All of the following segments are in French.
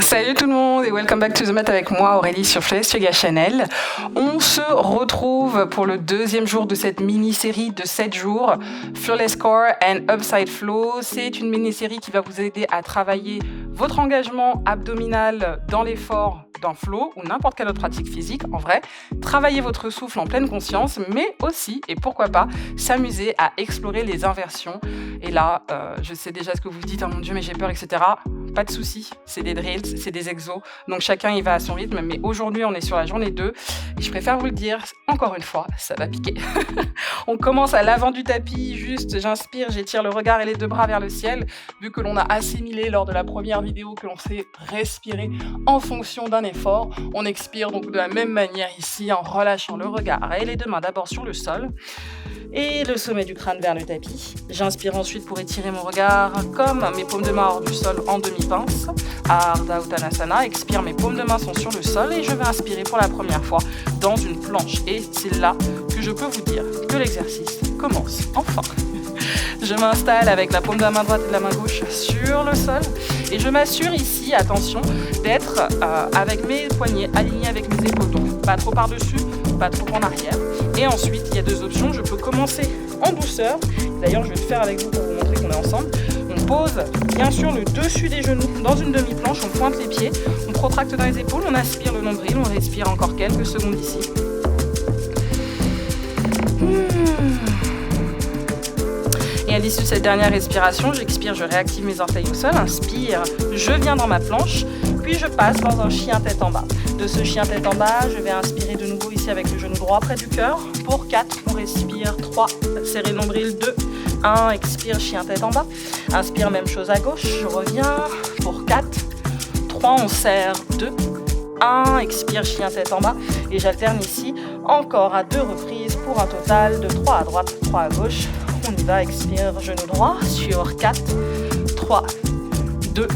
Salut tout le monde et welcome back to the mat avec moi Aurélie sur Flawless Yoga Channel. On se retrouve pour le deuxième jour de cette mini-série de 7 jours Flawless Core and Upside Flow. C'est une mini-série qui va vous aider à travailler votre engagement abdominal dans l'effort, dans flow ou n'importe quelle autre pratique physique. En vrai, travailler votre souffle en pleine conscience, mais aussi, et pourquoi pas, s'amuser à explorer les inversions. Et là, je sais déjà ce que vous dites, oh mon Dieu, mais j'ai peur, etc. Pas de souci, c'est des drills, c'est des exos, donc chacun y va à son rythme, mais aujourd'hui on est sur la journée 2, et je préfère vous le dire, encore une fois, ça va piquer. On commence à l'avant du tapis, juste j'inspire, j'étire le regard et les deux bras vers le ciel, vu que l'on a assimilé lors de la première vidéo que l'on sait respirer en fonction d'un effort, on expire donc de la même manière ici en relâchant le regard et les deux mains d'abord sur le sol, et le sommet du crâne vers le tapis. J'inspire ensuite pour étirer mon regard comme mes paumes de main hors du sol en demi-pince. Ardha Uttanasana, expire, mes paumes de main sont sur le sol et je vais inspirer pour la première fois dans une planche. Et c'est là que je peux vous dire que l'exercice commence enfin. Je m'installe avec la paume de la main droite et de la main gauche sur le sol et je m'assure ici, attention, d'être avec mes poignets alignés avec mes épaules. Donc pas trop par-dessus, pas trop en arrière. Et ensuite, il y a deux options. Je peux commencer en douceur. D'ailleurs, je vais le faire avec vous pour vous montrer qu'on est ensemble. On pose bien sûr le dessus des genoux dans une demi-planche. On pointe les pieds, on protracte dans les épaules, on aspire le nombril, on respire encore quelques secondes ici. Et à l'issue de cette dernière respiration, j'expire, je réactive mes orteils au sol. Inspire, je viens dans ma planche. Puis je passe dans un chien tête en bas. De ce chien tête en bas, je vais inspirer de nouveau ici avec le genou droit près du cœur. Pour 4, on respire. 3, serrer le nombril. 2, 1, expire, chien tête en bas. Inspire, même chose à gauche. Je reviens. Pour 4, 3, on serre. 2, 1, expire, chien tête en bas. Et j'alterne ici encore à 2 reprises pour un total de 3 à droite, 3 à gauche. On y va, expire, genou droit sur 4, 3, 2,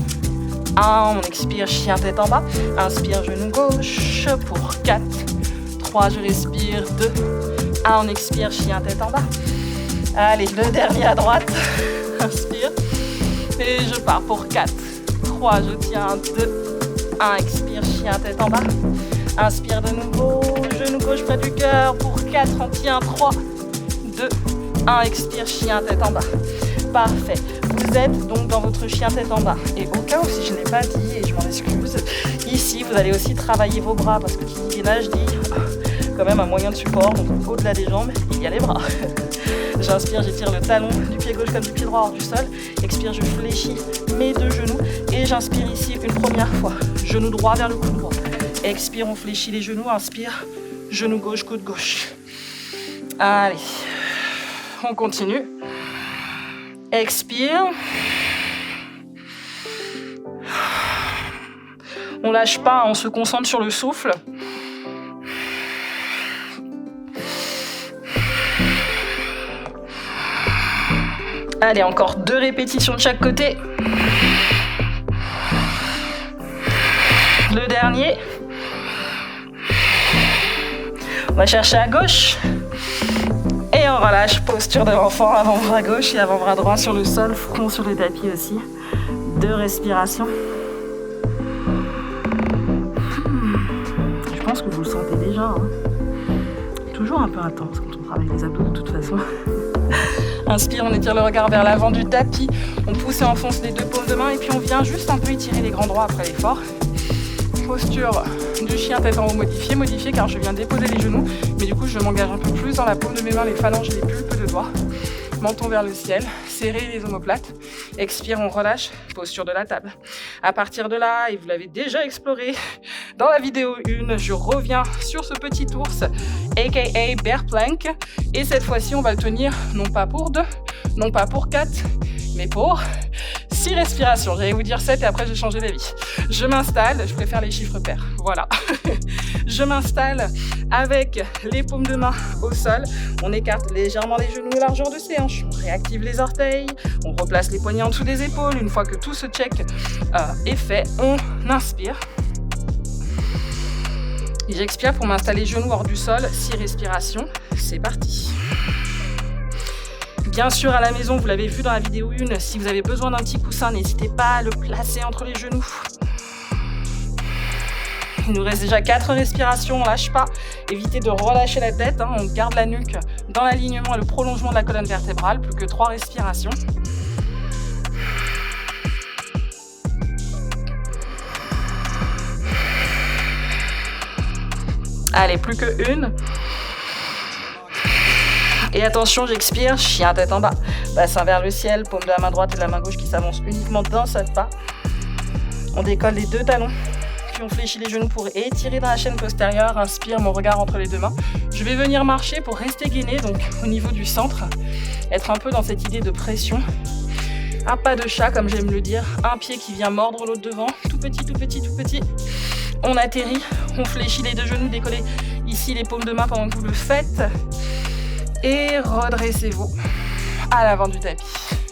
1, on expire, chien tête en bas. Inspire, genou gauche pour 4, 3, je respire, 2, 1, on expire, chien tête en bas. Allez, le dernier à droite. Inspire. Et je pars pour 4, 3, je tiens, 2, 1, expire, chien tête en bas. Inspire de nouveau, genou gauche près du cœur pour 4, on tient, 3, 2, 1, expire, chien tête en bas. Parfait. Vous êtes donc dans votre chien tête en bas. Et au cas où, si je ne l'ai pas dit, et je m'en excuse, ici, vous allez aussi travailler vos bras, parce que qui dit gainage dit quand même un moyen de support. Donc au-delà des jambes, il y a les bras. J'inspire, j'étire le talon du pied gauche comme du pied droit hors du sol. Expire, je fléchis mes deux genoux. Et j'inspire ici une première fois. Genou droit vers le coude droit. Expire, on fléchit les genoux. Inspire, genou gauche, coude gauche. Allez, on continue. Expire. On lâche pas, on se concentre sur le souffle. Allez, encore 2 répétitions de chaque côté. Le dernier. On va chercher à gauche. Et on relâche, posture de l'enfant, avant-bras gauche et avant-bras droit sur le sol, front sur le tapis aussi. 2 respirations. Je pense que vous le sentez déjà. Hein. Toujours un peu intense quand on travaille les abdos de toute façon. Inspire, on étire le regard vers l'avant du tapis. On pousse et enfonce les 2 paumes de main et puis on vient juste un peu étirer les grands droits après l'effort. Posture du chien tête en haut modifié car je viens déposer les genoux, mais du coup je m'engage un peu plus dans la paume de mes mains, les phalanges et les pulpes de doigts. Menton vers le ciel, serrer les omoplates. Expire, on relâche, posture de la table. À partir de là, et vous l'avez déjà exploré dans la vidéo 1, je reviens sur ce petit ours, aka Bear Plank. Et cette fois-ci, on va le tenir non pas pour 2, non pas pour 4, mais pour 6 respirations. J'allais vous dire 7 et après j'ai changé d'avis. Je m'installe, je préfère les chiffres pairs. Voilà. Je m'installe avec les paumes de main au sol. On écarte légèrement les genoux, largeur de ses hanches. On réactive les orteils. On replace les poignets en dessous des épaules. Une fois que tout ce check est fait, on inspire. Et j'expire pour m'installer genoux hors du sol. 6 respirations. C'est parti. Bien sûr, à la maison, vous l'avez vu dans la vidéo 1, si vous avez besoin d'un petit coussin, n'hésitez pas à le placer entre les genoux. Il nous reste déjà 4 respirations, on lâche pas. Évitez de relâcher la tête, hein, on garde la nuque dans l'alignement et le prolongement de la colonne vertébrale. Plus que 3 respirations. Allez, plus que 1. Et attention, j'expire, chien tête en bas. Bassin vers le ciel, paume de la main droite et de la main gauche qui s'avancent uniquement d'un seul pas. On décolle les 2 talons. Puis on fléchit les genoux pour étirer dans la chaîne postérieure. Inspire, mon regard entre les 2 mains. Je vais venir marcher pour rester gainé, donc au niveau du centre. Être un peu dans cette idée de pression. Un pas de chat, comme j'aime le dire. Un pied qui vient mordre l'autre devant. Tout petit, tout petit, tout petit. On atterrit, on fléchit les 2 genoux, décollez ici les paumes de main pendant que vous le faites. Et redressez-vous à l'avant du tapis.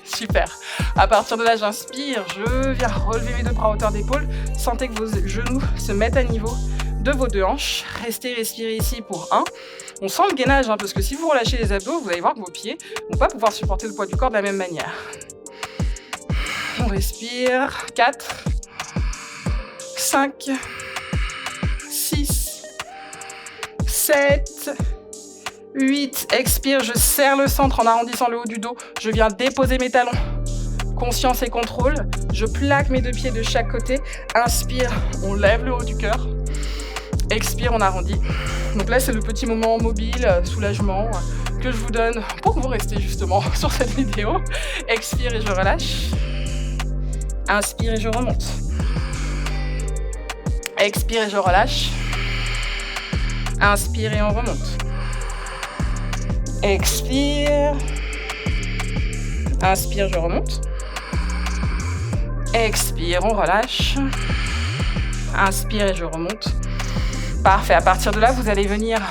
Super. À partir de là, j'inspire, je viens relever mes 2 bras à hauteur d'épaule. Sentez que vos genoux se mettent à niveau de vos 2 hanches. Restez respirer ici pour 1. On sent le gainage, hein, parce que si vous relâchez les abdos, vous allez voir que vos pieds ne vont pas pouvoir supporter le poids du corps de la même manière. On respire. 4, 5, 6, 7, 8. Expire, je serre le centre en arrondissant le haut du dos. Je viens déposer mes talons. Conscience et contrôle. Je plaque mes 2 pieds de chaque côté. Inspire, on lève le haut du cœur. Expire, on arrondit. Donc là, c'est le petit moment mobile, soulagement, que je vous donne pour que vous restiez justement sur cette vidéo. Expire et je relâche. Inspire et je remonte. Expire et je relâche. Inspire et on remonte. Expire. Inspire, je remonte. Expire, on relâche. Inspire et je remonte. Parfait. À partir de là, vous allez venir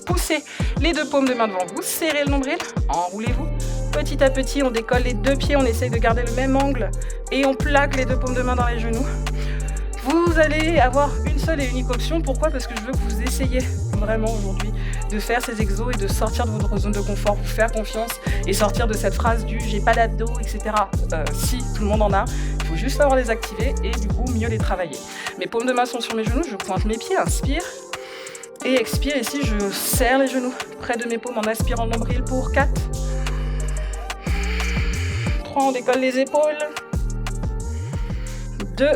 pousser les 2 paumes de main devant vous. Serrez le nombril. Enroulez-vous. Petit à petit, on décolle les 2 pieds. On essaye de garder le même angle. Et on plaque les 2 paumes de main dans les genoux. Vous allez avoir une seule et unique option. Pourquoi ? Parce que je veux que vous essayiez vraiment aujourd'hui de faire ces exos et de sortir de votre zone de confort, vous faire confiance et sortir de cette phrase du « j'ai pas d'abdos », etc. Si, tout le monde en a, il faut juste savoir les activer et du coup mieux les travailler. Mes paumes de main sont sur mes genoux, je pointe mes pieds, inspire et expire. Ici, je serre les genoux près de mes paumes en aspirant le nombril pour 4, 3, on décolle les épaules, 2,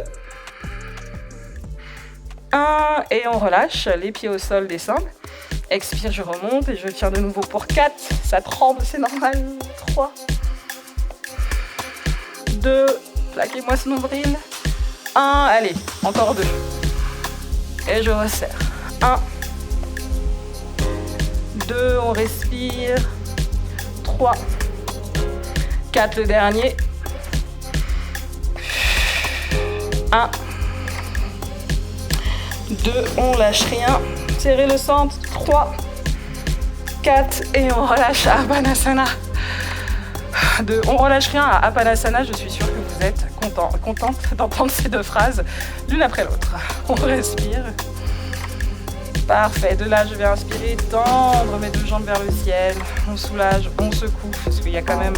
1 et on relâche, les pieds au sol descendent. Expire, je remonte et je tiens de nouveau pour 4. Ça tremble, c'est normal. 3, 2, plaquez-moi ce nombril. 1, allez, encore 2. Et je resserre. 1, 2, on respire. 3, 4, le dernier. 1, 2, on lâche rien. Serrez le centre. 3, 4 et on relâche à Apanasana. On relâche rien à Apanasana. Je suis sûre que vous êtes contente d'entendre ces 2 phrases l'une après l'autre. On respire. Parfait. De là, je vais inspirer, tendre mes 2 jambes vers le ciel. On soulage, on secoue parce qu'il y a quand même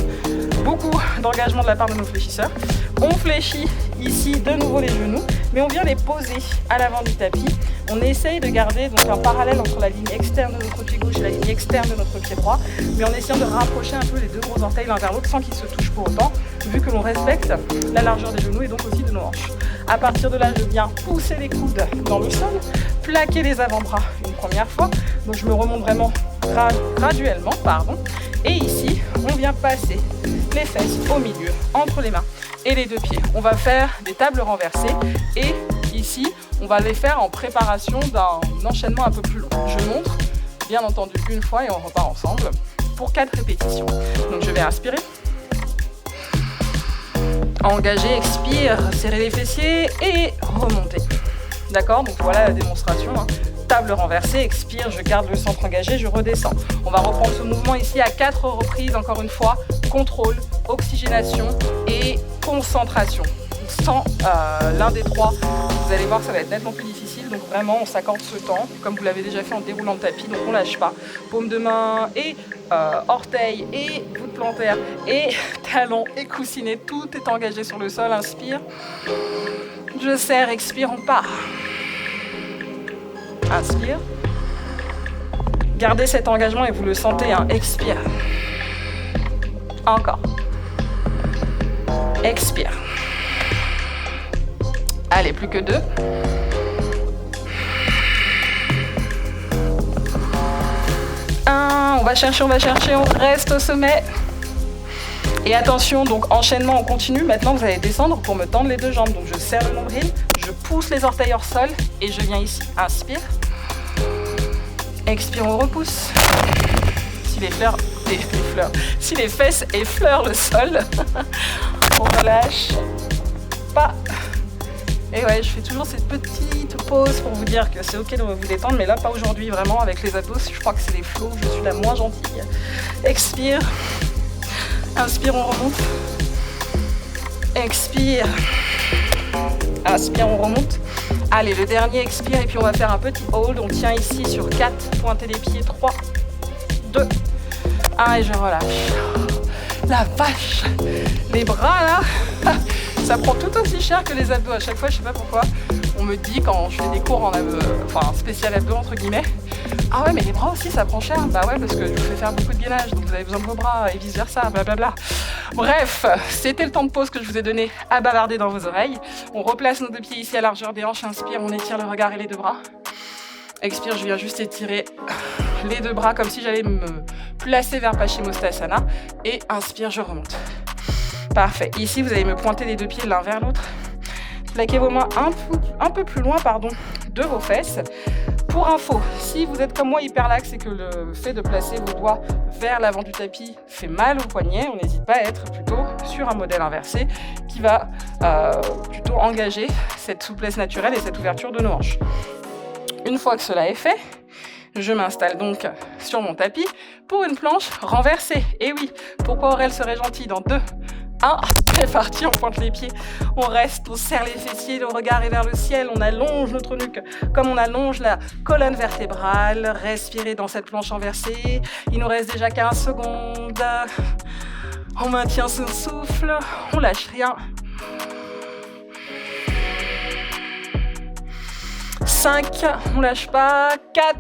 beaucoup d'engagement de la part de nos fléchisseurs. On fléchit ici de nouveau les genoux, mais on vient les poser à l'avant du tapis. On essaye de garder donc un parallèle entre la ligne externe de notre pied gauche et la ligne externe de notre pied droit, mais en essayant de rapprocher un peu les 2 gros orteils l'un vers l'autre sans qu'ils se touchent pour autant, vu que l'on respecte la largeur des genoux et donc aussi de nos hanches. À partir de là, je viens pousser les coudes dans le sol, plaquer les avant-bras une première fois, donc je me remonte vraiment graduellement, et ici, on vient passer les fesses au milieu, entre les mains et les 2 pieds. On va faire des tables renversées et ici, on va les faire en préparation d'un enchaînement un peu plus long. Je montre, bien entendu, une fois et on repart ensemble pour 4 répétitions. Donc je vais inspirer, engager, expire, serrer les fessiers et remonter. D'accord ? Donc voilà la démonstration. Table renversée, expire, je garde le centre engagé, je redescends. On va reprendre ce mouvement ici à 4 reprises, encore une fois. Contrôle, oxygénation et concentration. Sans l'un des 3 vous allez voir que ça va être nettement plus difficile. Donc vraiment, on s'accorde ce temps, comme vous l'avez déjà fait en déroulant le tapis. Donc on lâche pas. Paume de main et orteil et voûte plantaire et talon et coussinet. Tout est engagé sur le sol. Inspire. Je serre, expire, on part. Inspire. Gardez cet engagement et vous le sentez, hein. Expire. Encore. Expire. Allez, plus que 2. On va chercher, on reste au sommet. Et attention, donc enchaînement, on continue. Maintenant, vous allez descendre pour me tendre les 2 jambes. Donc je serre le nombril, je pousse les orteils hors sol et je viens ici. Inspire. Expire, on repousse. Si les fesses effleurent le sol, on relâche. Pas. Et ouais, je fais toujours cette petite pause pour vous dire que c'est ok de vous détendre, mais là, pas aujourd'hui, vraiment, avec les abdos, je crois que c'est les flots, je suis la moins gentille. Expire. Inspire, on remonte. Expire. Inspire, on remonte. Allez, le dernier, expire, et puis on va faire un petit hold. On tient ici sur 4, pointez les pieds, 3, 2, 1, et je relâche. La vache! Les bras, là, ça prend tout aussi cher que les abdos. À chaque fois, je sais pas pourquoi, on me dit quand je fais des cours en spécial abdos, entre guillemets, ah ouais, mais les bras aussi, ça prend cher. Bah ouais, parce que je vous fais faire beaucoup de gainage, donc vous avez besoin de vos bras, et vice-versa, blablabla. Bref, c'était le temps de pause que je vous ai donné à bavarder dans vos oreilles. On replace nos 2 pieds ici à largeur des hanches. Inspire, on étire le regard et les 2 bras. Expire, je viens juste étirer les 2 bras comme si j'allais me placer vers Paschimottanasana. Et inspire, je remonte. Parfait. Ici, vous allez me pointer les 2 pieds l'un vers l'autre. Plaquez vos mains un peu plus loin de vos fesses. Pour info, si vous êtes comme moi hyperlaxe et que le fait de placer vos doigts vers l'avant du tapis fait mal au poignet, on n'hésite pas à être plutôt sur un modèle inversé qui va plutôt engager cette souplesse naturelle et cette ouverture de nos hanches. Une fois que cela est fait, je m'installe donc sur mon tapis pour une planche renversée. Et oui, pourquoi Aurel serait gentil dans 2, 1, c'est parti, on pointe les pieds, on reste, on serre les fessiers, le regard est vers le ciel, on allonge notre nuque comme on allonge la colonne vertébrale. Respirez dans cette planche renversée, il nous reste déjà 15 secondes. On maintient son souffle, on lâche rien. 5, on lâche pas, 4,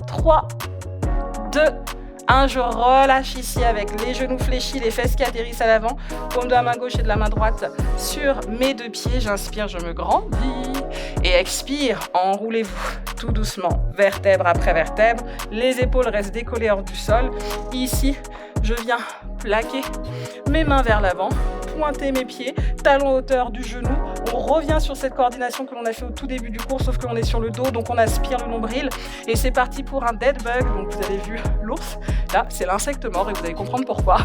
3, 2, 1, je relâche ici avec les genoux fléchis, les fesses qui atterrissent à l'avant, paume de la main gauche et de la main droite sur mes 2 pieds. J'inspire, je me grandis et expire, enroulez-vous tout doucement, vertèbre après vertèbre. Les épaules restent décollées hors du sol. Ici, je viens plaquer mes mains vers l'avant, pointer mes pieds, talon hauteur du genou. On revient sur cette coordination que l'on a fait au tout début du cours, sauf qu'on est sur le dos, donc on aspire le nombril. Et c'est parti pour un dead bug. Donc vous avez vu l'ours, là c'est l'insecte mort et vous allez comprendre pourquoi.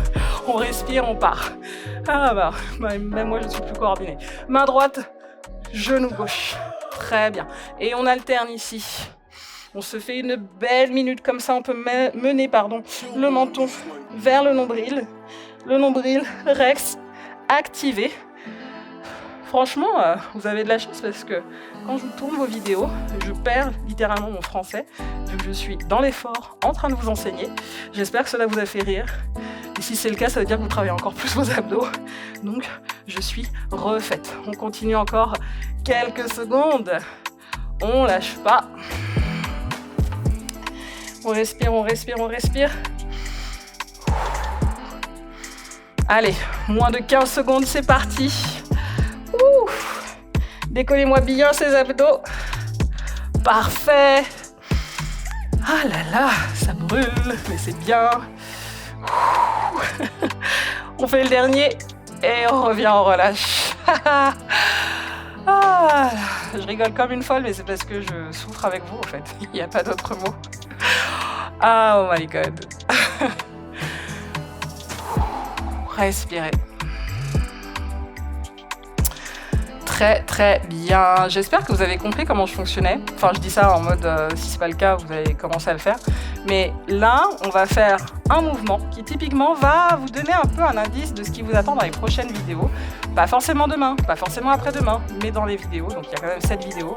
On respire, on part. Ah bah, même moi je suis plus coordonnée. Main droite, genou gauche. Très bien. Et on alterne ici. On se fait une belle minute comme ça, on peut mener le menton vers le nombril. Le nombril, rex, activé. Franchement, vous avez de la chance parce que quand je tourne vos vidéos, je perds littéralement mon français, vu que je suis dans l'effort, en train de vous enseigner. J'espère que cela vous a fait rire. Et si c'est le cas, ça veut dire que vous travaillez encore plus vos abdos. Donc, je suis refaite. On continue encore quelques secondes. On lâche pas. On respire, on respire, on respire. Allez, moins de 15 secondes, c'est parti. Ouf. Décollez-moi bien ces abdos. Parfait. Ah là là, ça brûle, mais c'est bien. On fait le dernier et on revient, on relâche. Ah, je rigole comme une folle, mais c'est parce que je souffre avec vous en fait. Il n'y a pas d'autre mot. Ah, oh my god. Respirez. Très très bien. J'espère que vous avez compris comment je fonctionnais. Enfin, je dis ça en mode, si c'est pas le cas, vous allez commencer à le faire. Mais là, on va faire un mouvement qui typiquement va vous donner un peu un indice de ce qui vous attend dans les prochaines vidéos. Pas forcément demain, pas forcément après-demain, mais dans les vidéos. Donc il y a quand même 7 vidéos.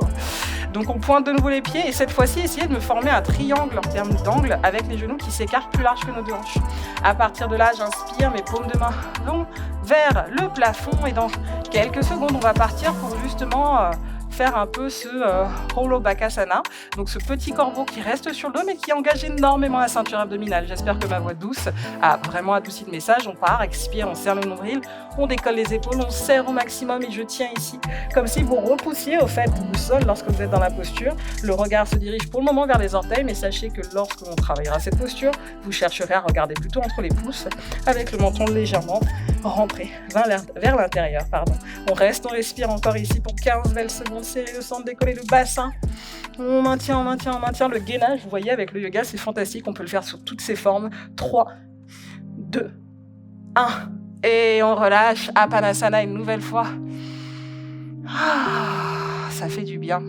Donc on pointe de nouveau les pieds et cette fois-ci, essayez de me former un triangle en termes d'angle avec les genoux qui s'écartent plus large que nos deux hanches. À partir de là, j'inspire, mes paumes de main vont vers le plafond et dans quelques secondes, on va partir pour justement faire un peu ce Holo Bakasana, donc ce petit corbeau qui reste sur le dos mais qui engage énormément la ceinture abdominale. J'espère que ma voix douce a vraiment adouci le message. On part, expire, on serre le nombril, on décolle les épaules, on serre au maximum et je tiens ici, comme si vous repoussiez au fait le sol lorsque vous êtes dans la posture. Le regard se dirige pour le moment vers les orteils, mais sachez que lorsque l'on travaillera cette posture, vous chercherez à regarder plutôt entre les pouces avec le menton légèrement rentré vers l'intérieur. On reste, on respire encore ici pour 15 belles secondes. Serrez le centre, décoller le bassin. On maintient le gainage. Vous voyez, avec le yoga, c'est fantastique. On peut le faire sur toutes ses formes. 3, 2, 1. Et on relâche. Apanasana une nouvelle fois. Ça fait du bien.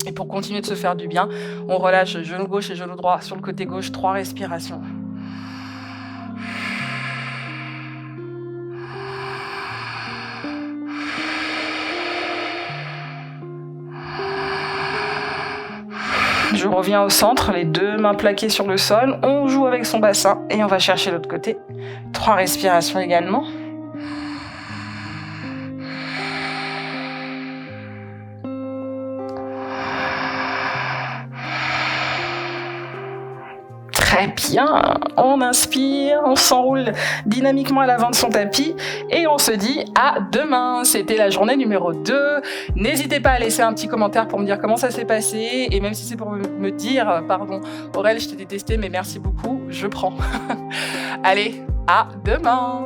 Et pour continuer de se faire du bien, on relâche genou gauche et genou droit sur le côté gauche. 3 respirations. Je reviens au centre, les deux mains plaquées sur le sol. On joue avec son bassin et on va chercher l'autre côté. 3 respirations également. Très bien, on inspire, on s'enroule dynamiquement à l'avant de son tapis et on se dit à demain. C'était la journée numéro 2. N'hésitez pas à laisser un petit commentaire pour me dire comment ça s'est passé et même si c'est pour me dire, pardon, Aurèle, je t'ai détesté mais merci beaucoup, je prends. Allez, à demain.